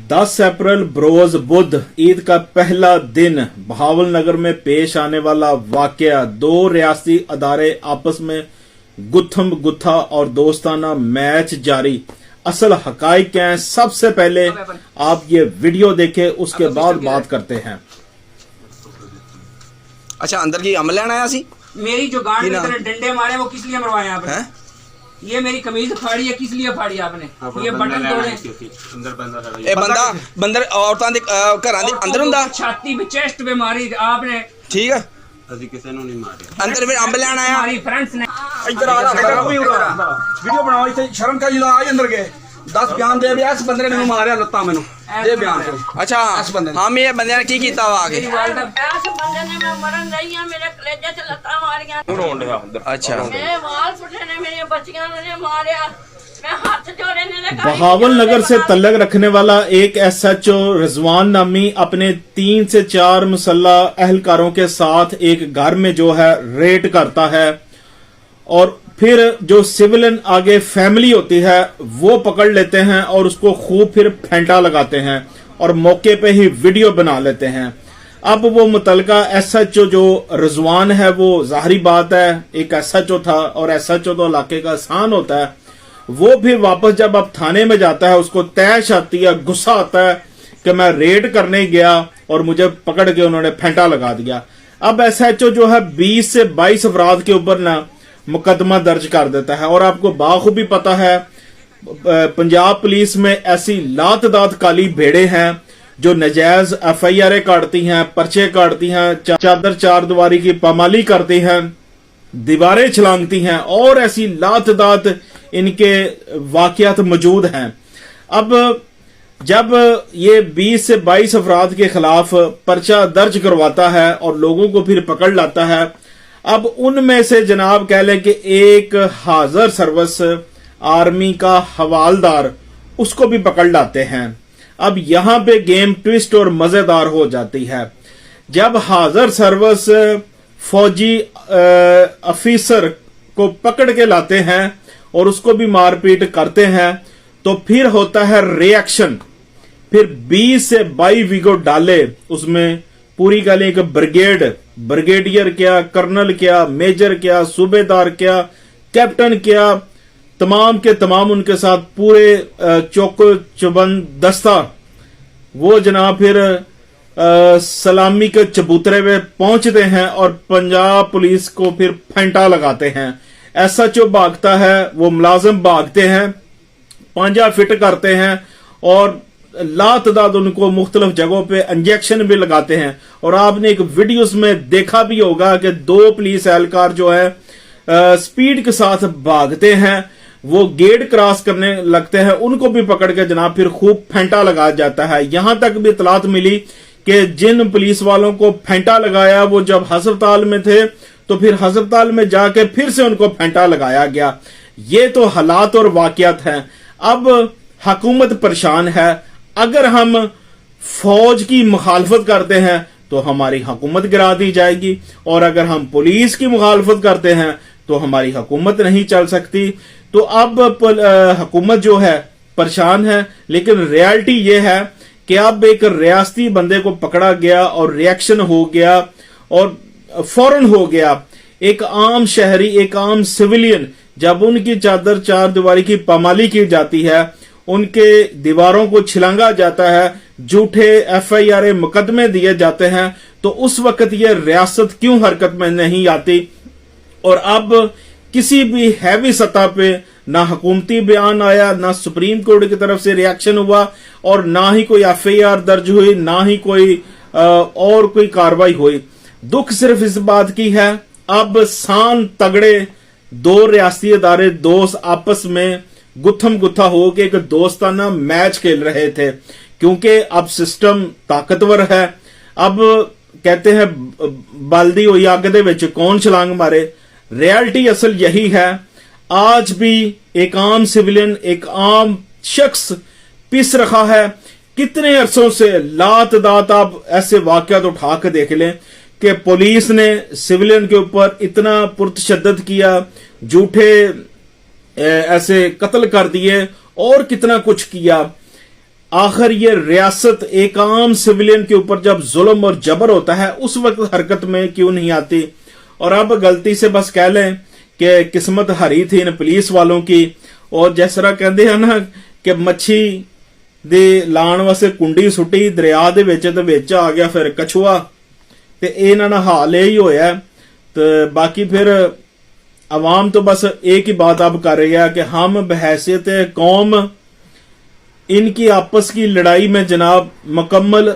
10 अप्रैल बरोज बुध ईद का पहला दिन बहावल नगर में पेश आने वाला वाकया, दो रियासती अदारे आपस में गुत्थम गुत्था और दोस्ताना मैच जारी। असल हकाइक हैं। सबसे पहले आप ये वीडियो देखें, उसके बाद बात करते हैं। अच्छा, अंदर की अमल लेना आया सी। मेरी जो गांड में इतने डंडे मारे वो किस लिए मरवाए आपने? ये मेरी कमीज फाड़ी है, किस लिए फाड़ी आपने? ये बटन तोड़े। अंदर बंदर औरतां दे घरां दे अंदर हुंदा। छाती पे, चेस्ट पे मारी आपने। ठीक है, ਅਸੀਂ ਕਿਸੇ ਨੂੰ ਨਹੀਂ ਮਾਰਿਆ। अंदर फिर अंब लेना आया। हमारी फ्रेंड्स ने इधर आ रहा वीडियो बनाओ। इथे शर्म का जिला आज अंदर गए 10 बयान दे भी इस बंदे ने मैनू मारिया लत्ता मैनू दे बयान कर। अच्छा, हम ये बंदे ने की कीता वा आगे? इस बंदे ने मैं मरन रही हां, मेरे कलेजे च लत्ता मारियां। अच्छा, मेरे वाल फुटे ने, मेरी बच्चियां ने मारिया, मैं हाथ जोड़े ने। बहावल नगर से तल्लक रखने वाला एक SHO रिजवान नामी अपने 3 से 4 मुसल्ला अहलकारों के साथ एक घर में जो है रेड करता है, और फिर जो सिविलियन आगे फैमिली होती है वो पकड़ लेते हैं और उसको खूब फिर फेंटा लगाते हैं और मौके पे ही वीडियो बना लेते हैं। अब वो मुतलका SHO जो रिजवान है, वो जाहिर बात है एक SHO था और SHO तो इलाके का आसान होता है, वो भी वापस जब अब थाने में जाता है उसको तैश आती है, गुस्सा आता है कि मैं रेड करने गया और मुझे पकड़ के उन्होंने फेंटा लगा दिया। अब SHO जो है 20 से 22 अफराद के ऊपर ना मुकदमा दर्ज कर देता है। और आपको बाखूबी पता है पंजाब पुलिस में ऐसी लातदात काली भेड़े हैं जो नजायज FIR काटती हैं, पर्चे काटती हैं, चादर चार दीवारी की पामाली करती हैं, दीवारें छलांगती हैं, और ऐसी लातदात इनके वाकयात मौजूद हैं। अब जब ये 20 से 22 अफराद के खिलाफ पर्चा दर्ज करवाता है और लोगों को फिर पकड़ लाता है, अब उनमें से जनाब कह लें कि एक हाजिर सर्विस आर्मी का हवालदार, उसको भी पकड़ लाते हैं। अब यहां पे गेम ट्विस्ट और मजेदार हो जाती है। जब हाजिर सर्विस फौजी अफीसर को पकड़ के लाते हैं और उसको भी मारपीट करते हैं, तो फिर होता है रिएक्शन। फिर 20 से 22 विगो डाले, उसमें पूरी गली एक ब्रिगेडियर क्या, कर्नल क्या, मेजर क्या, सूबेदार क्या, कैप्टन क्या, तमाम के तमाम उनके साथ पूरे चौको चुबंद दस्ता, वो जनाब फिर सलामी के चबूतरे में पहुंचते हैं और पंजाब पुलिस को फिर फेंटा लगाते हैं। SHO भागता है, वो मुलाजिम भागते हैं, पांजा फिट करते हैं और लातदाद उनको मुख्तलिफ जगहों पे इंजेक्शन भी लगाते हैं। और आपने एक वीडियोस में देखा भी होगा कि 2 पुलिस एहलकार जो है स्पीड के साथ भागते हैं, वो गेट क्रॉस करने लगते हैं, उनको भी पकड़ के जनाब फिर खूब फेंटा लगाया जाता है। यहां तक भी इतलात मिली कि जिन पुलिस वालों को फेंटा लगाया वो जब अस्पताल में थे, तो फिर अस्पताल में जाके फिर से उनको फेंटा लगाया गया। ये तो हालात और वाकयात हैं। अब हुकूमत परेशान है। अगर हम फौज की मुखालफत करते हैं तो हमारी हुकूमत गिरा दी जाएगी, और अगर हम पुलिस की मुखालफत करते हैं तो हमारी हुकूमत नहीं चल सकती। तो अब हुकूमत जो है परेशान है। लेकिन रियलिटी ये है कि अब एक रियासती बंदे को पकड़ा गया और रिएक्शन हो गया और फौरन हो गया। एक आम शहरी, एक आम सिविलियन, जब उनकी चादर चार दीवारी की पामाली की जाती है, उनके दीवारों को छिलांगा जाता है, झूठे FIR मुकदमे दिए जाते हैं, तो उस वक्त ये रियासत क्यों हरकत में नहीं आती? और अब किसी भी हैवी सतह पे ना हुकूमती बयान आया, ना सुप्रीम कोर्ट की तरफ से रिएक्शन हुआ, और ना ही कोई FIR दर्ज हुई, ना ही कोई और कोई कार्रवाई हुई। दुख सिर्फ इस बात की है, अब सान तगड़े 2 रियासती अदारे दोस्त आपस में गुत्थम गुत्था हो के एक दोस्ताना मैच खेल रहे थे, क्योंकि अब सिस्टम ताकतवर है। अब कहते हैं बाल्दी हुई अग दे विच कौन छलांग मारे। रियलिटी असल यही है। आज भी एक आम सिविलियन, एक आम शख्स पिस रहा है। कितने अरसों से लातदात आप ऐसे वाकयात उठा के देख लें कि पुलिस ने सिविलियन के ऊपर इतना पुरतशद्दद किया, झूठे ऐसे कत्ल कर दिए और कितना कुछ किया। आखिर ये रियासत एक आम सिविलियन के ऊपर जब जुल्म और जबर होता है उस वक्त हरकत में क्यों नहीं आती? और अब गलती से बस कह लें कि किस्मत हरी थी इन पुलिस वालों की, और जिस तरह कहते हैं ना कि मच्छी दे लाण वास्ते कुंडी सुट्टी दरिया दे विच ते विच आ गया फिर कछुआ, ते इन्हां दा हाल यही होया। तो बाकी फिर अवाम तो बस एक ही बात अब कर रही है कि हम बहैसियत कौम इनकी आपस की लड़ाई में जनाब मुकम्मल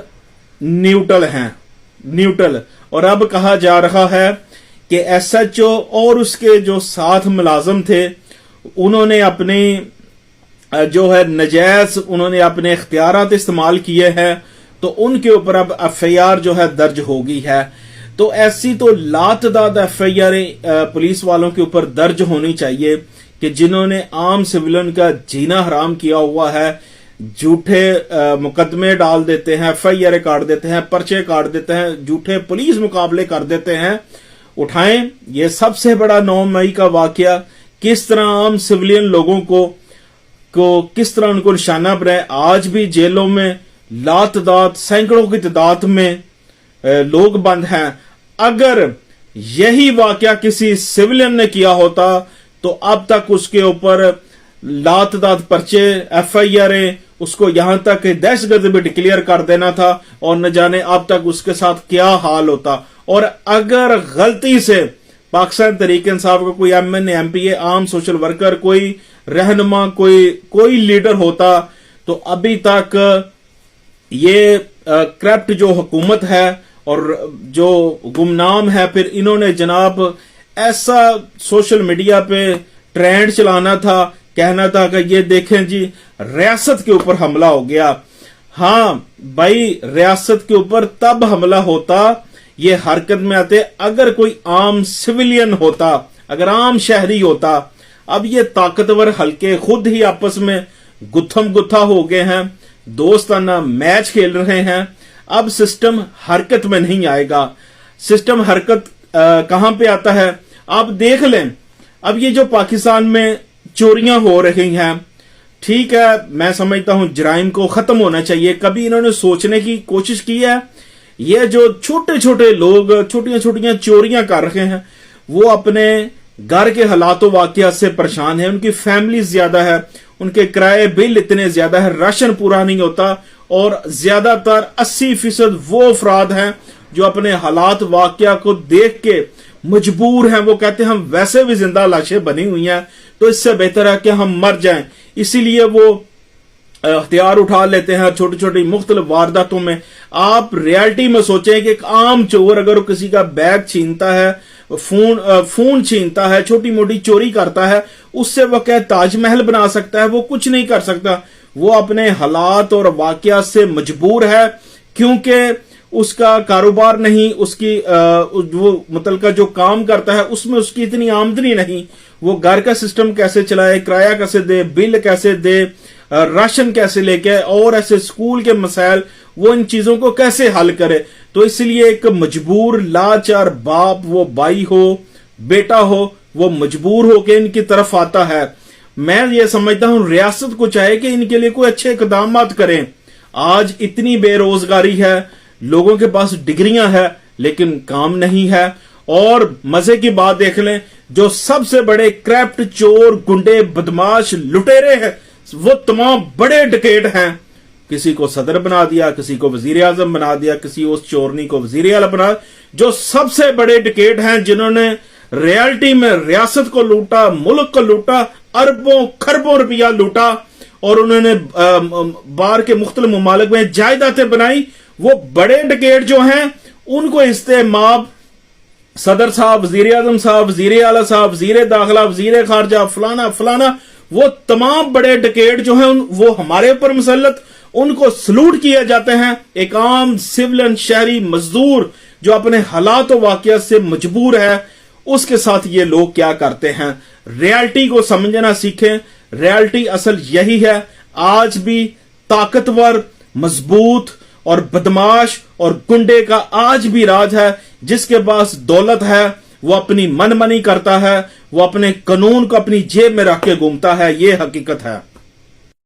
न्यूट्रल हैं, न्यूट्रल। और अब कहा जा रहा है कि SHO और उसके जो साथ मुलाजम थे उन्होंने अपनी जो है नजायज उन्होंने अपने इख्तियारात इस्तेमाल किए हैं, तो उनके ऊपर अब FIR जो है दर्ज हो गई है। तो ऐसी तो लातदाद FIR पुलिस वालों के ऊपर दर्ज होनी चाहिए कि जिन्होंने आम सिविलियन का जीना हराम किया हुआ है, झूठे मुकदमे डाल देते हैं, FIR काट देते हैं, पर्चे काट देते हैं, झूठे पुलिस मुकाबले कर देते हैं। उठाएं ये सबसे बड़ा 9 मई का वाकया, किस तरह आम सिविलियन लोगों को किस तरह उनको निशाना बनाए। आज भी जेलों में लातदाद सैकड़ों की तादाद में लोग बंद हैं। अगर यही वाकया किसी सिविलियन ने किया होता तो अब तक उसके ऊपर लातदाद पर्चे FIR उसको यहां तक दहशतगर्द भी डिक्लेयर कर देना था, और न जाने अब तक उसके साथ क्या हाल होता। और अगर गलती से पाकिस्तान तहरीक इंसाफ का कोई MNA MPA आम सोशल वर्कर कोई रहनुमा कोई लीडर होता तो अभी तक ये करप्ट जो हुकूमत है और जो गुमनाम है, फिर इन्होंने जनाब ऐसा सोशल मीडिया पे ट्रेंड चलाना था, कहना था कि ये देखें जी रियासत के ऊपर हमला हो गया। हाँ भाई, रियासत के ऊपर तब हमला होता, ये हरकत में आते अगर कोई आम सिविलियन होता, अगर आम शहरी होता। अब ये ताकतवर हल्के खुद ही आपस में गुत्थम गुत्था हो गए हैं, दोस्ताना मैच खेल रहे हैं। अब सिस्टम हरकत में नहीं आएगा। सिस्टम हरकत कहां पे आता है आप देख लें। अब ये जो पाकिस्तान में चोरियां हो रही हैं, ठीक है, मैं समझता हूं जराइम को खत्म होना चाहिए। कभी इन्होंने सोचने की कोशिश की है ये जो छोटे छोटे लोग छोटियां छोटियां चोरियां कर रहे हैं वो अपने घर के हालातों वाकयात से परेशान है, उनकी फैमिली ज्यादा है, उनके किराए बिल इतने ज्यादा है, राशन पूरा नहीं होता, और ज्यादातर 80% वो अफराद हैं जो अपने हालात वाकया को देख के मजबूर हैं। वो कहते हैं हम वैसे भी जिंदा लाशें बनी हुई हैं, तो इससे बेहतर है कि हम मर जाएं। इसीलिए वो हथियार उठा लेते हैं छोटी छोटी मुख्तलिफ वारदातों में। आप रियलिटी में सोचें कि एक आम चोर अगर वो किसी का बैग छीनता है, फोन छीनता है, छोटी मोटी चोरी करता है, उससे वो क्या ताजमहल बना सकता है? वो कुछ नहीं कर सकता। वो अपने हालात और वाकयात से मजबूर है, क्योंकि उसका कारोबार नहीं, उसकी वो मतलब का जो काम करता है उसमें उसकी इतनी आमदनी नहीं। वो घर का सिस्टम कैसे चलाए, किराया कैसे दे, बिल कैसे दे, राशन कैसे लेके, और ऐसे स्कूल के मसाइल, वो इन चीजों को कैसे हल करे। तो इसलिए एक मजबूर लाचार बाप, वो भाई हो बेटा हो, वो मजबूर हो के इनकी तरफ आता है। मैं ये समझता हूं रियासत को चाहे कि इनके लिए कोई अच्छे इकदाम करें। आज इतनी बेरोजगारी है, लोगों के पास डिग्रियां हैं लेकिन काम नहीं है। और मजे की बात देख लें, जो सबसे बड़े करप्ट चोर गुंडे बदमाश लुटेरे हैं वो तमाम बड़े डकैत हैं। किसी को सदर बना दिया, किसी को वजीर आजम बना दिया, किसी उस चोरनी को वजीर आला बना। जो सबसे बड़े डकैत हैं जिन्होंने रियलिटी में रियासत को लूटा, मुल्क को लूटा, अरबों खरबों रुपया लूटा, और उन्होंने बाहर के मुख्तलिफ ममालिक में जायदादें बनाई, वो बड़े डकैत जो हैं उनको इस्तेमाल सदर साहब, वजीर आजम साहब, वजीर आला साहब, वजीर दाखिला, वजीर खारजा, फलाना फलाना, वो तमाम बड़े डकैत जो हैं वो हमारे ऊपर मुसल्लत, उनको सलूट किया जाते हैं। एक आम सिविलियन शहरी मजदूर जो अपने हालात और वाकयात से मजबूर है, उसके साथ ये लोग क्या करते हैं। रियलिटी को समझना सीखें। रियलिटी असल यही है। आज भी ताकतवर, मजबूत और बदमाश और गुंडे का आज भी राज है। जिसके पास दौलत है वो अपनी मनमानी करता है, वो अपने कानून को अपनी जेब में रख के घूमता है। ये हकीकत है।